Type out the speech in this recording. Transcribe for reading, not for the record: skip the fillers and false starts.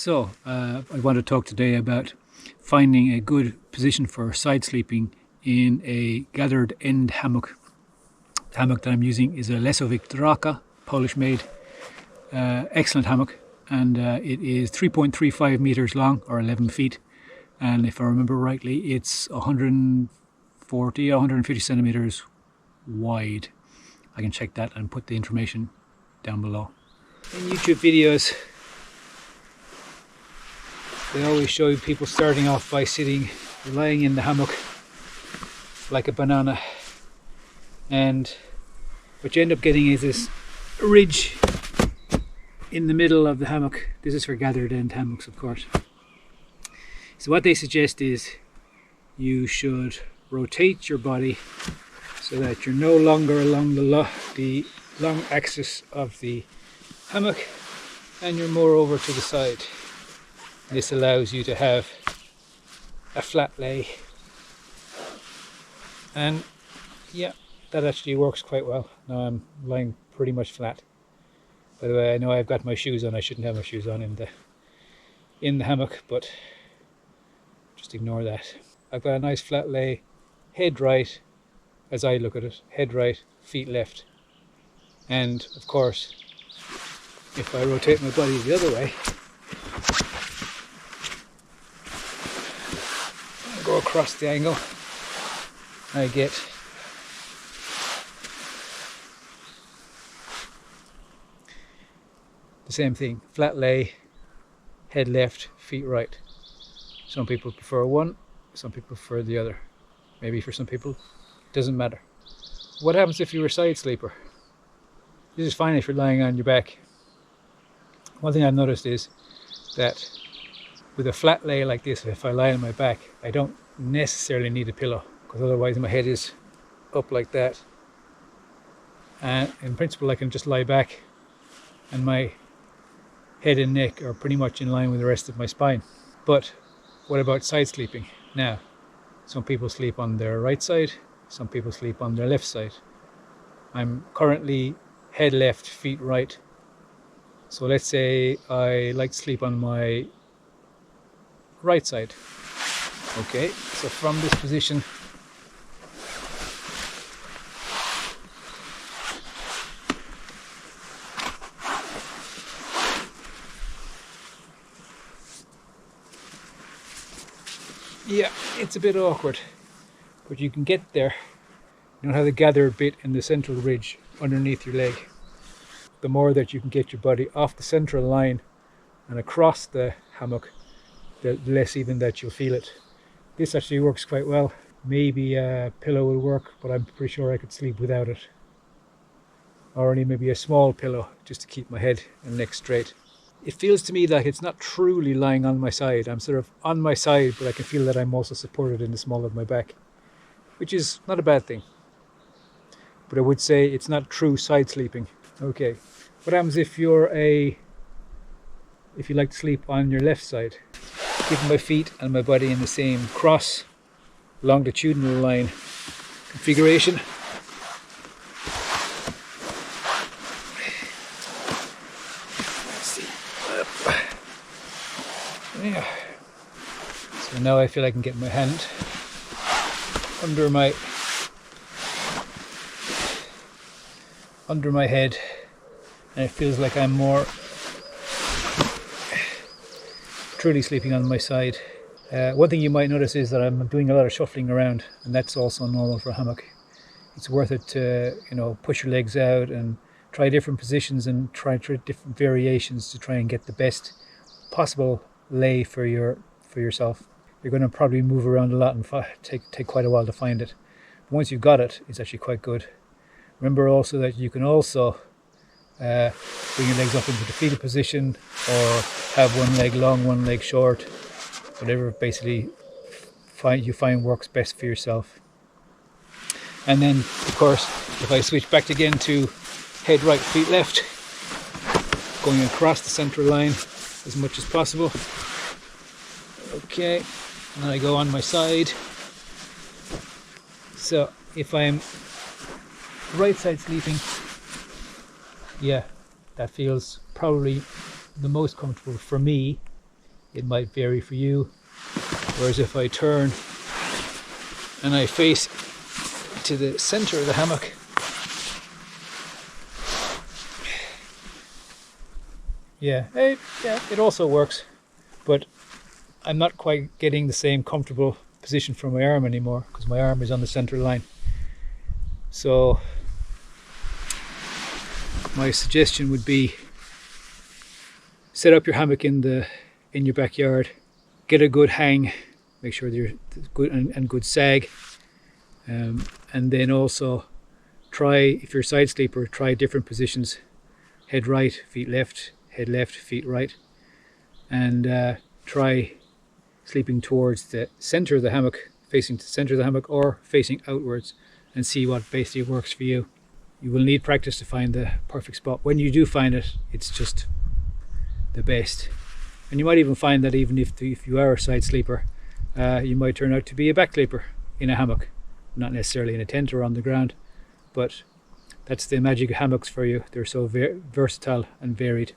So, I want to talk today about finding a good position for side sleeping in a gathered end hammock. The hammock that I'm using is a Lesovic Draka, Polish made, excellent hammock, and it is 3.35 meters long, or 11 feet, and if I remember rightly it's 150 centimeters wide. I can check that and put the information down below. In YouTube videos, they always show people starting off by lying in the hammock like a banana, and what you end up getting is this ridge in the middle of the hammock. This is for gathered end hammocks, of course. So what they suggest is you should rotate your body so that you're no longer along the long axis of the hammock and you're more over to the side. This allows you to have a flat lay, and yeah, that actually works quite well. Now I'm lying pretty much flat. By the way, I know I've got my shoes on. I shouldn't have my shoes on in the hammock, but just ignore that. I've got a nice flat lay, head right as I look at it, head right, feet left, and of course if I rotate my body the other way, go across the angle, I get the same thing, flat lay, head left, feet right. Some people prefer one, some people prefer the other. Maybe for some people it doesn't matter. What happens if you're a side sleeper? This is fine if you're lying on your back. One thing I've noticed is that with a flat lay like this, if I lie on my back, I don't necessarily need a pillow, because otherwise my head is up like that, and in principle I can just lie back and my head and neck are pretty much in line with the rest of my spine. But what about side sleeping? Now, some people sleep on their right side, some people sleep on their left side. I'm currently head left, feet right. So let's say I like to sleep on my right side. Okay, so from this position, yeah, it's a bit awkward, but you can get there. You don't have the gathered bit in the central ridge underneath your leg. The more that you can get your body off the central line and across the hammock, the less even that you'll feel it. This actually works quite well. Maybe a pillow will work, but I'm pretty sure I could sleep without it. Or only maybe a small pillow just to keep my head and neck straight. It feels to me like it's not truly lying on my side. I'm sort of on my side, but I can feel that I'm also supported in the small of my back, which is not a bad thing. But I would say it's not true side sleeping. Okay, what happens if if you like to sleep on your left side? Keeping my feet and my body in the same cross longitudinal line configuration. Let's see. Yeah. So now I feel I can get my hand under my head, and it feels like I'm more truly sleeping on my side. One thing you might notice is that I'm doing a lot of shuffling around, and that's also normal for a hammock. It's worth it to, push your legs out and try different positions and try different variations to try and get the best possible lay for yourself. You're going to probably move around a lot and take quite a while to find it. But once you've got it, it's actually quite good. Remember also that you can also bring your legs up into the fetal position, or have one leg long, one leg short, whatever basically you find works best for yourself. And then, of course, if I switch back again to head right, feet left, going across the central line as much as possible. Okay, and then I go on my side. So if I'm right side sleeping, yeah, that feels probably the most comfortable for me. it might vary for you. Whereas if I turn and I face to the center of the hammock, it also works, but I'm not quite getting the same comfortable position for my arm anymore because my arm is on the center line. So my suggestion would be set up your hammock in your backyard, get a good hang, make sure they're good and good sag, and then also try, if you're a side sleeper, try different positions: head right, feet left, head left, feet right, and try sleeping towards the center of the hammock, facing the center of the hammock, or facing outwards, and see what basically works for you. You will need practice to find the perfect spot. When you do find it, it's just the best. And you might even find that even if you are a side sleeper, you might turn out to be a back sleeper in a hammock, not necessarily in a tent or on the ground, but that's the magic of hammocks for you. They're so versatile and varied.